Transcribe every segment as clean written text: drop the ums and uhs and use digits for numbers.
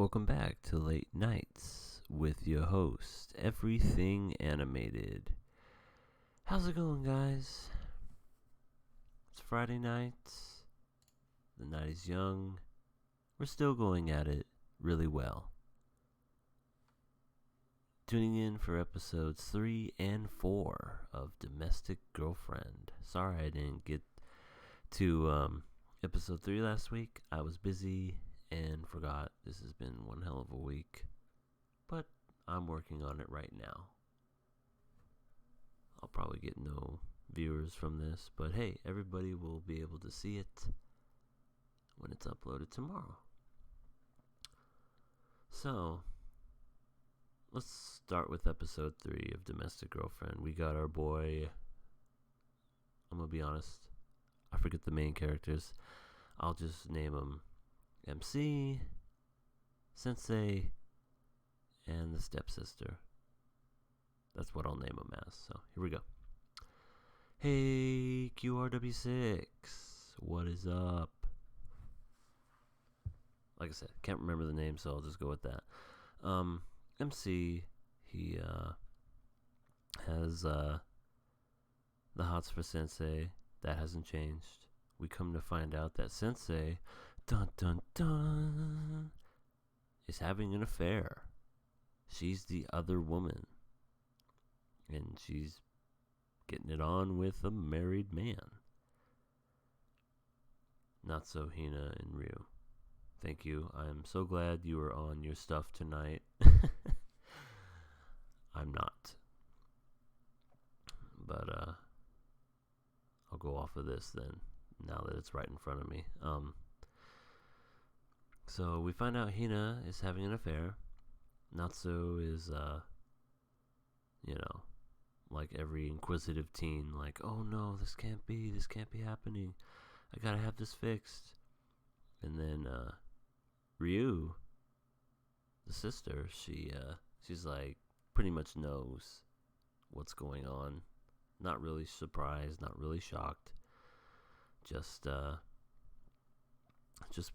Welcome back to Late Nights with your host, Everything Animated. How's it going, guys? It's Friday night. The night is young. We're still going at it really well. Tuning in for episodes 3 and 4 of Domestic Girlfriend. Sorry I didn't get to episode 3 last week. I was busy and forgot. This has been one hell of a week, but I'm working on it right now. I'll probably get no viewers from this, but hey, everybody will be able to see it when it's uploaded tomorrow. So, let's start with episode 3 of Domestic Girlfriend. We got our boy, I'm gonna be honest, I forget the main characters. I'll just name them MC, Sensei, and the stepsister. That's what I'll name them as. So here we go. Hey, QRW6, what is up? Like I said, can't remember the name, so I'll just go with that. MC, he has the hots for Sensei. That hasn't changed. We come to find out that Sensei, dun dun dun, is having an affair. She's the other woman, and she's getting it on with a married man. Not so Hina and Ryu. Thank you. I'm so glad you were on your stuff tonight. I'm not. But I'll go off of this then, now that it's right in front of me. So we find out Hina is having an affair. Natsu is, like every inquisitive teen, like, oh no, this can't be happening. I gotta have this fixed. And then Ryu, the sister, she's like, pretty much knows what's going on. Not really surprised, not really shocked. Just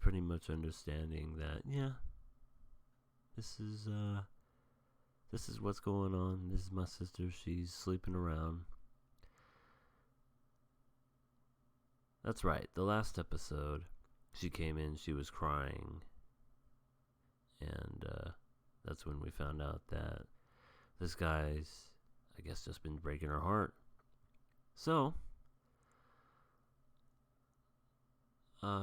pretty much understanding that, yeah, this is what's going on. This is my sister. She's sleeping around. That's right. The last episode, she came in, she was crying. And that's when we found out that this guy's, I guess, just been breaking her heart. So,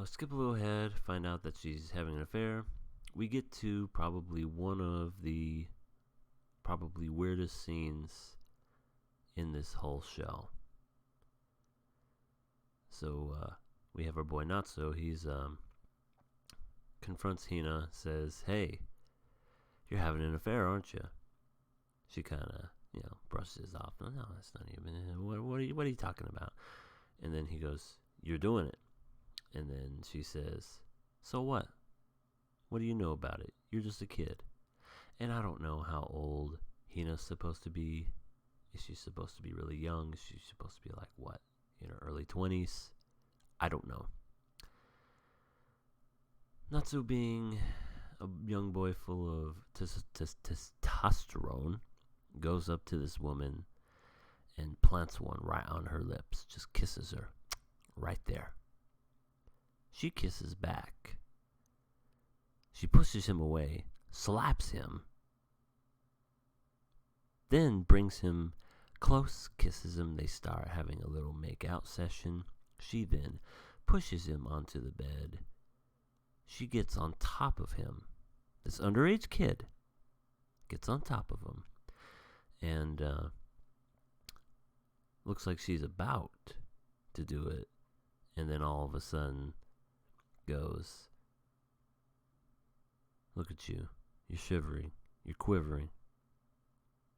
skip a little ahead, find out that she's having an affair. We get to probably one of the weirdest scenes in this whole show. So, we have our boy Natsu. He's, confronts Hina, says, hey, you're having an affair, aren't you? She kind of, brushes it off. No, that's not even, what are you talking about? And then he goes, you're doing it. And then she says, so what? What do you know about it? You're just a kid. And I don't know how old Hina's supposed to be. Is she supposed to be really young? Is she supposed to be like, what, in her early 20s? I don't know. Natsu, being a young boy full of testosterone, goes up to this woman and plants one right on her lips. Just kisses her right there. She kisses back. She pushes him away, slaps him, then brings him close, kisses him. They start having a little make-out session. She then pushes him onto the bed. She gets on top of him. This underage kid gets on top of him. And looks like she's about to do it. And then all of a sudden goes, look at you. You're shivering. You're quivering.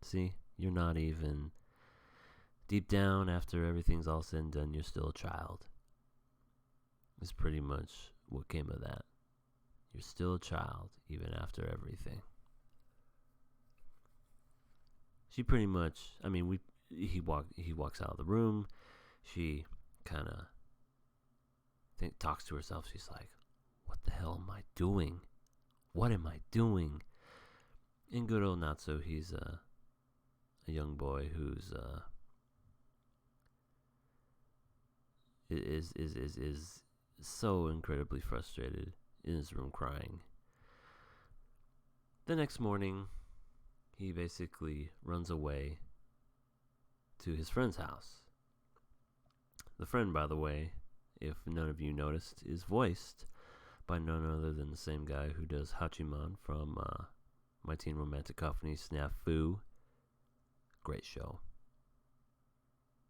See? You're not even... Deep down, after everything's all said and done, you're still a child. It's pretty much what came of that. You're still a child, even after everything. She pretty much, he walks out of the room. She kind of talks to herself. She's like, what the hell am I doing? What am I doing? And good old Natsu, he's a young boy who's is so incredibly frustrated in his room crying. The next morning, he basically runs away to his friend's house. The friend, by the way, if none of you noticed, is voiced by none other than the same guy who does Hachiman from My Teen Romantic Comedy Snafu. Great show,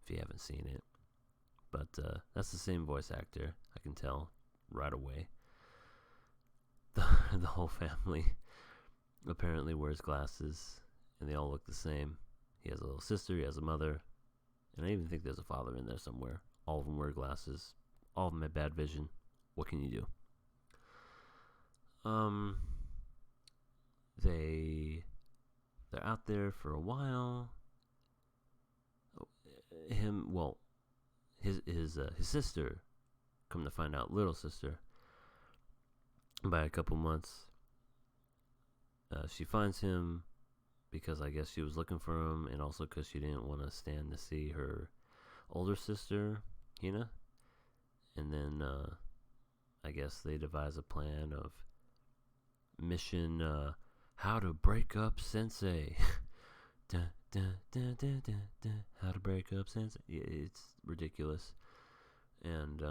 if you haven't seen it. But that's the same voice actor, I can tell right away. The whole family apparently wears glasses, and they all look the same. He has a little sister, he has a mother, and I even think there's a father in there somewhere. All of them wear glasses. All of them have bad vision. What can you do? They're out there for a while. His sister, come to find out, little sister, by a couple months, she finds him because I guess she was looking for him, and also because she didn't want to stand to see her older sister, Hina. And then I guess they devise a plan of mission how to break up Sensei. Dun, dun, dun, dun, dun, dun. How to break up Sensei. It's ridiculous. And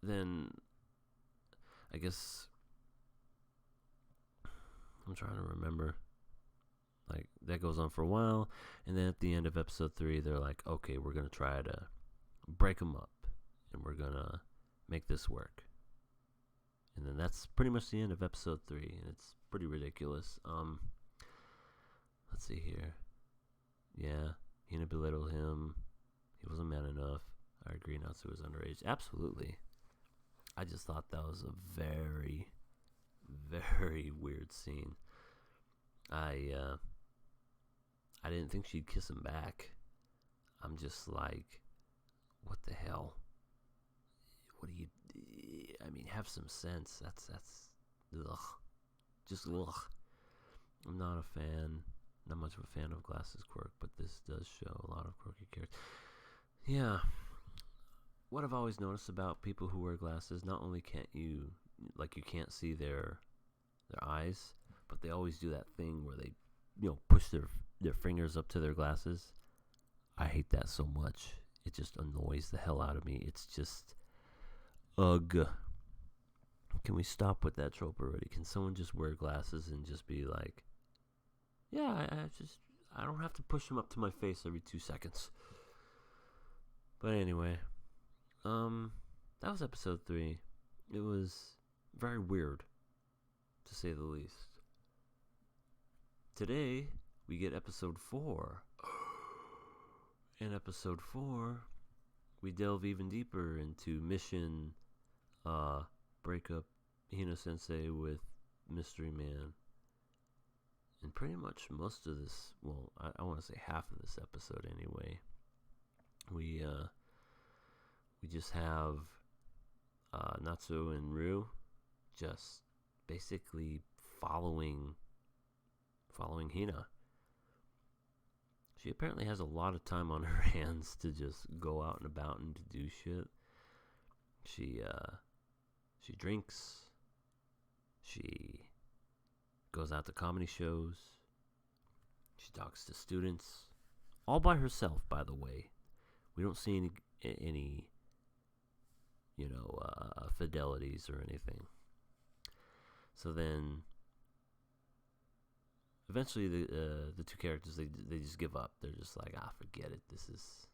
then I guess I'm trying to remember. Like, that goes on for a while, and then at the end of episode 3, they're like, okay, we're gonna try to break them up, and we're gonna make this work. And then that's pretty much the end of episode 3, and it's pretty ridiculous. Let's see here. Yeah, Hina belittled him. He wasn't man enough. I agree, Natsu was underage. Absolutely. I just thought that was a very, very weird scene. I didn't think she'd kiss him back. I'm just like, what the hell? What do you? I mean, have some sense. That's ugh, just ugh. I'm not a fan. Not much of a fan of Glass's quirk, but this does show a lot of quirky characters. Yeah. What I've always noticed about people who wear glasses, not only can't you can't see their eyes, but they always do that thing where they, push their fingers up to their glasses. I hate that so much. It just annoys the hell out of me. It's just, ugh. Can we stop with that trope already? Can someone just wear glasses and just be like, yeah, I don't have to push them up to my face every 2 seconds. But anyway, that was episode 3. It was very weird, to say the least. Today, we get episode 4. In episode 4, we delve even deeper into mission, break up Hina Sensei with Mystery Man. And pretty much most of this, well, I want to say half of this episode anyway, we just have Natsu and Ryu just basically following Hina. She apparently has a lot of time on her hands to just go out and about and to do shit. She drinks. She goes out to comedy shows. She talks to students, all by herself, by the way. We don't see any fidelities or anything. So then, eventually, the two characters they just give up. They're just like, forget it. This is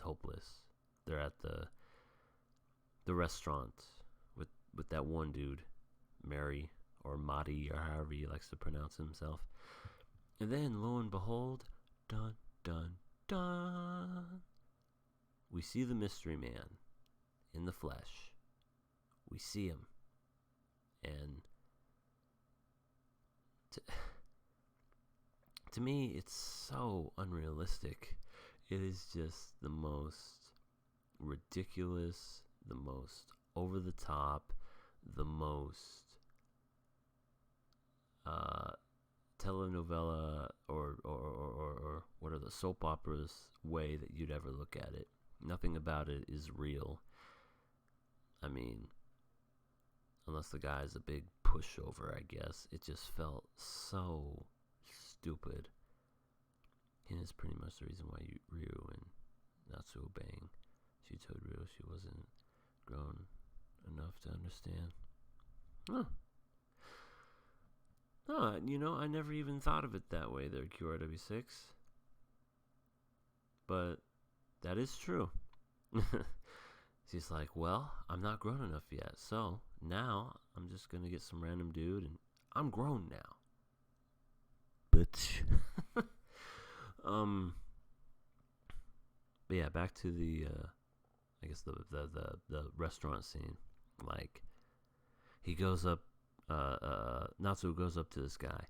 hopeless. They're at the restaurant with that one dude, Mary or Madi or however he likes to pronounce himself. And then, lo and behold, dun dun dun, we see the Mystery Man in the flesh. We see him, and to me, it's so unrealistic. It is just the most ridiculous, the most over the top. the most telenovela or what are the soap operas way that you'd ever look at it. Nothing about it is real. I mean, unless the guy's a big pushover, I guess. It just felt so stupid. And it's pretty much the reason why Ryu and Natsuo bang. She told Ryu she wasn't grown enough to understand. Huh. Oh, I never even thought of it that way there, QRW6. But that is true. She's like, well, I'm not grown enough yet, so now I'm just going to get some random dude, and I'm grown now. Bitch. But yeah, back to the, I guess the restaurant scene. Like, he goes up, Natsuo goes up to this guy,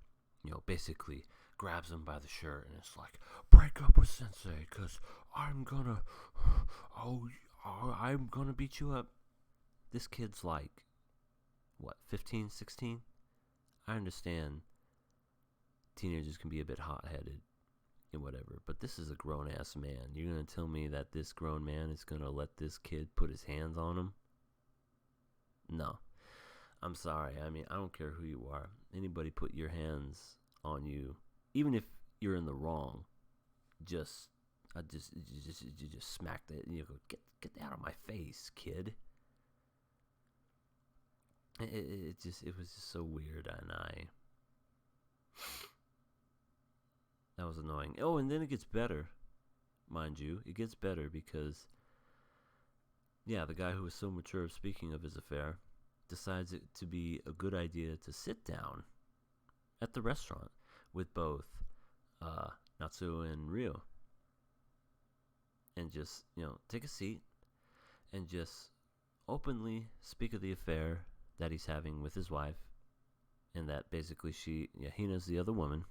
basically grabs him by the shirt, and it's like, break up with Sensei, because I'm gonna beat you up. This kid's like, what, 15, 16? I understand teenagers can be a bit hot-headed and whatever, but this is a grown-ass man. You're gonna tell me that this grown man is gonna let this kid put his hands on him? No. I'm sorry. I mean, I don't care who you are. Anybody put your hands on you, even if you're in the wrong, you just smack that. Go, get out of my face, kid. It was just so weird, and that was annoying. Oh, and then it gets better, mind you. It gets better because, yeah, the guy who was so mature, speaking of his affair, decides it to be a good idea to sit down at the restaurant with both Natsuo and Ryo and just, take a seat and just openly speak of the affair that he's having with his wife, and that basically Hina's the other woman,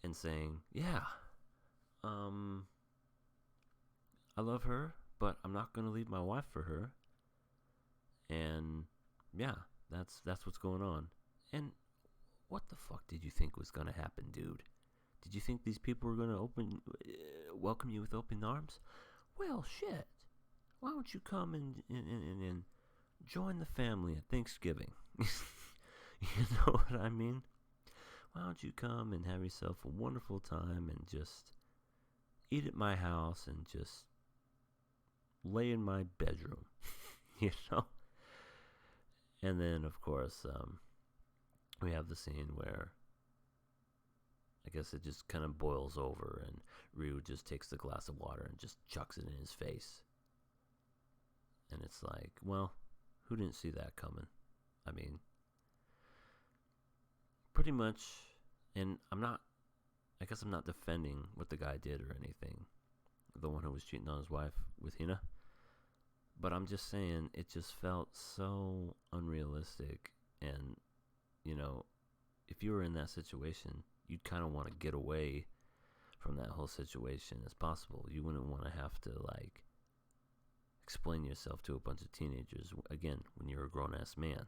and saying, yeah, I love her, but I'm not going to leave my wife for her. And yeah, that's what's going on. And what the fuck did you think was going to happen, dude? Did you think these people were going to welcome you with open arms? Well, shit. Why don't you come and join the family at Thanksgiving? You know what I mean? Why don't you come and have yourself a wonderful time and just eat at my house and just lay in my bedroom, And then, of course, we have the scene where I guess it just kind of boils over, and Ryu just takes the glass of water and just chucks it in his face. And it's like, well, who didn't see that coming? I mean, pretty much, and I guess I'm not defending what the guy did or anything, the one who was cheating on his wife with Hina. But I'm just saying, it just felt so unrealistic. And, if you were in that situation, you'd kind of want to get away from that whole situation as possible. You wouldn't want to have to, explain yourself to a bunch of teenagers, again, when you're a grown-ass man.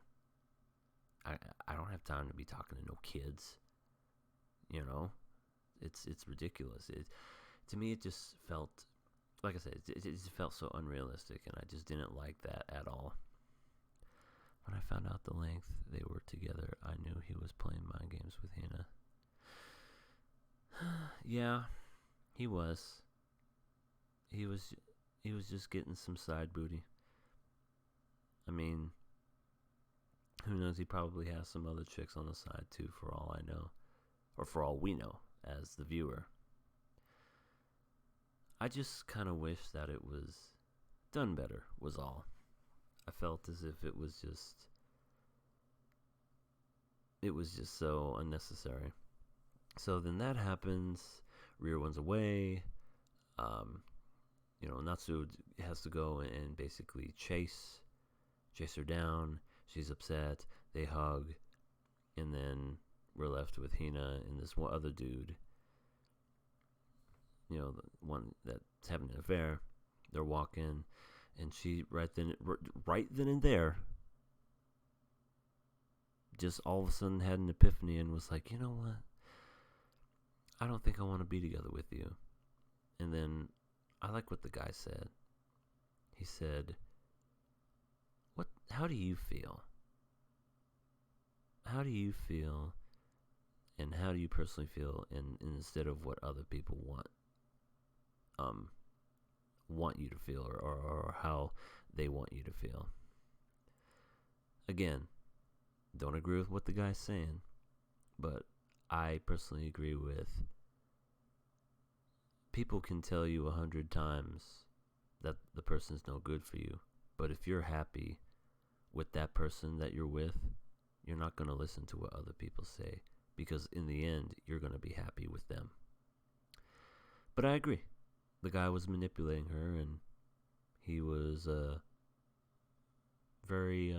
I don't have time to be talking to no kids. It's ridiculous. To me, it just felt... Like I said, it felt so unrealistic, and I just didn't like that at all. When I found out the length they were together, I knew he was playing mind games with Hina. Yeah, he was. He was just getting some side booty. I mean, who knows? He probably has some other chicks on the side too, for all I know, or for all we know as the viewer. I just kind of wish that it was done better, was all. I felt as if it was just so unnecessary. So then that happens. Ryo runs away. Natsuo has to go and basically chase her down. She's upset. They hug. And then we're left with Hina and this one other dude. The one that's having an affair. They're walking, and she right then and there just all of a sudden had an epiphany and was like, you know what? I don't think I want to be together with you. And then I like what the guy said. He said, how do you feel? How do you feel, and how do you personally feel instead of what other people want you to feel, or how they want you to feel? Again, don't agree with what the guy's saying, but I personally agree with, people can tell you 100 times that the person's no good for you, but if you're happy with that person that you're with, you're not going to listen to what other people say, because in the end, you're going to be happy with them. But I agree. The guy was manipulating her, and he was a very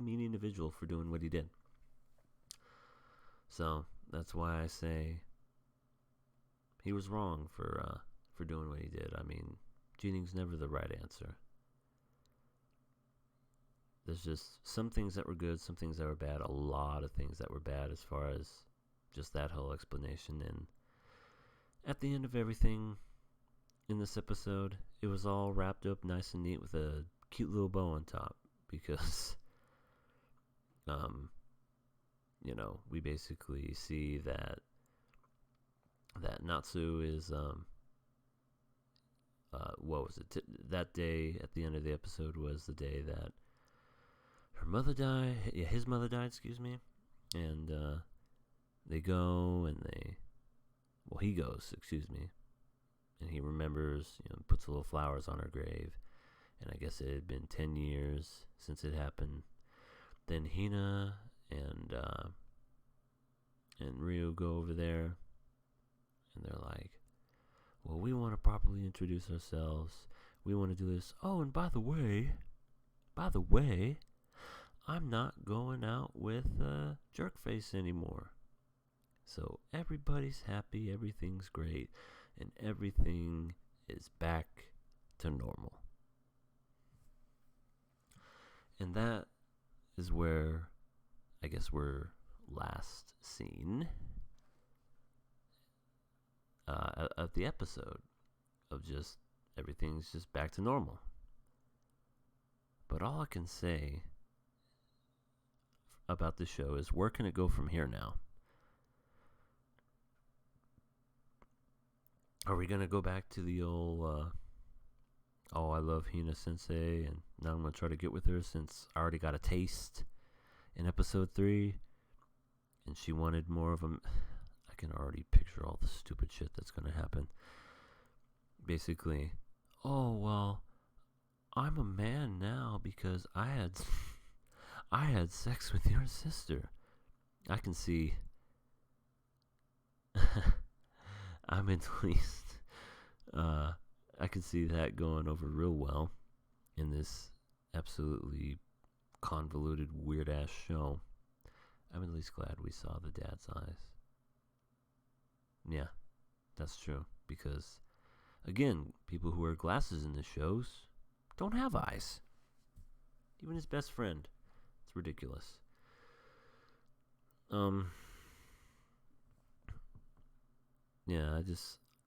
mean individual for doing what he did. So that's why I say he was wrong for doing what he did. I mean, cheating's never the right answer. There's just some things that were good, some things that were bad, a lot of things that were bad as far as just that whole explanation. And at the end of everything in this episode, it was all wrapped up nice and neat with a cute little bow on top, because we basically see that Natsu is what was it? That day at the end of the episode was the day that her mother died. Yeah, his mother died, excuse me. And they go and he goes, excuse me. And he remembers, puts little flowers on her grave. And I guess it had been 10 years since it happened. Then Hina and Ryu go over there. And they're like, well, we want to properly introduce ourselves. We want to do this. Oh, and by the way, I'm not going out with Jerkface anymore. So everybody's happy, everything's great, and everything is back to normal. And that is where I guess we're last seen of the episode, of just everything's just back to normal. But all I can say about this show is, where can it go from here now? Are we going to go back to the old, oh, I love Hina Sensei, and now I'm going to try to get with her since I already got a taste in episode 3, and she wanted more of a... I can already picture all the stupid shit that's going to happen. Basically, oh, well, I'm a man now because I had sex with your sister. I can see... I'm at least... I can see that going over real well in this absolutely convoluted, weird-ass show. I'm at least glad we saw the dad's eyes. Yeah, that's true. Because, again, people who wear glasses in the shows don't have eyes. Even his best friend. It's ridiculous. Yeah,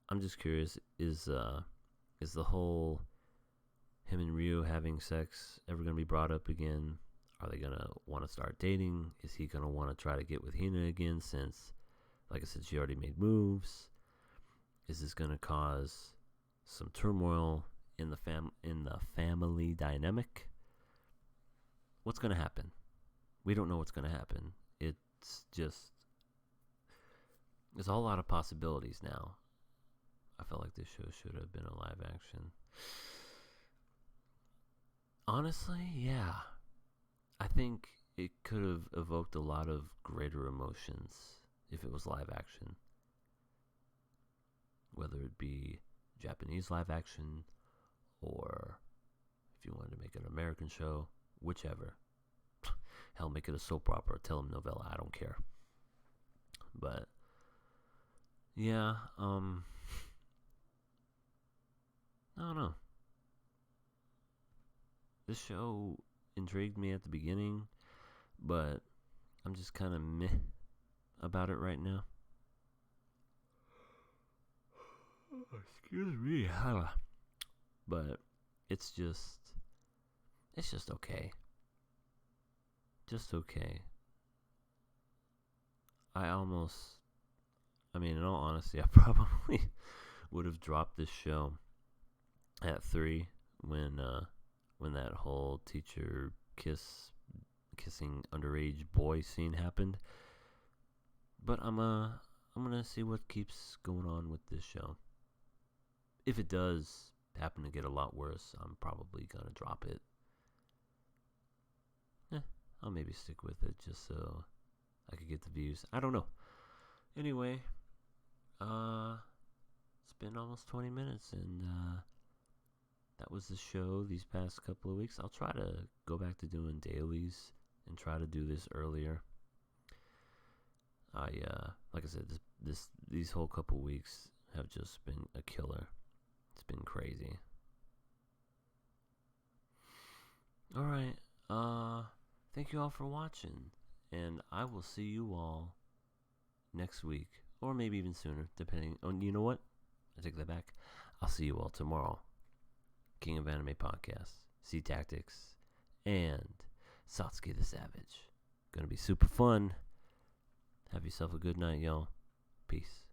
I'm just curious, is the whole him and Ryu having sex ever going to be brought up again? Are they going to want to start dating? Is he going to want to try to get with Hina again, since, like I said, she already made moves? Is this going to cause some turmoil in the family dynamic? What's going to happen? We don't know what's going to happen. It's just... there's a whole lot of possibilities now. I felt like this show should have been a live action. Honestly, yeah. I think it could have evoked a lot of greater emotions if it was live action. Whether it be Japanese live action, or if you wanted to make an American show, whichever. Hell, make it a soap opera, a telenovela, I don't care. But, yeah, I don't know. This show intrigued me at the beginning, but I'm just kind of meh about it right now. Excuse me. But it's just okay. Just okay. In all honesty, I probably would have dropped this show at 3 when that whole teacher kissing underage boy scene happened. But I'm gonna see what keeps going on with this show. If it does happen to get a lot worse, I'm probably gonna drop it. I'll maybe stick with it just so I could get the views. I don't know. Anyway, it's been almost 20 minutes, and that was the show these past couple of weeks. I'll try to go back to doing dailies and try to do this earlier. Like I said, these whole couple weeks have just been a killer. It's been crazy. All right. Thank you all for watching, and I will see you all next week, or maybe even sooner, depending on, you know what? I take that back. I'll see you all tomorrow. King of Anime Podcast, Sea Tactics, and Satsuki the Savage. Gonna be super fun. Have yourself a good night, y'all. Peace.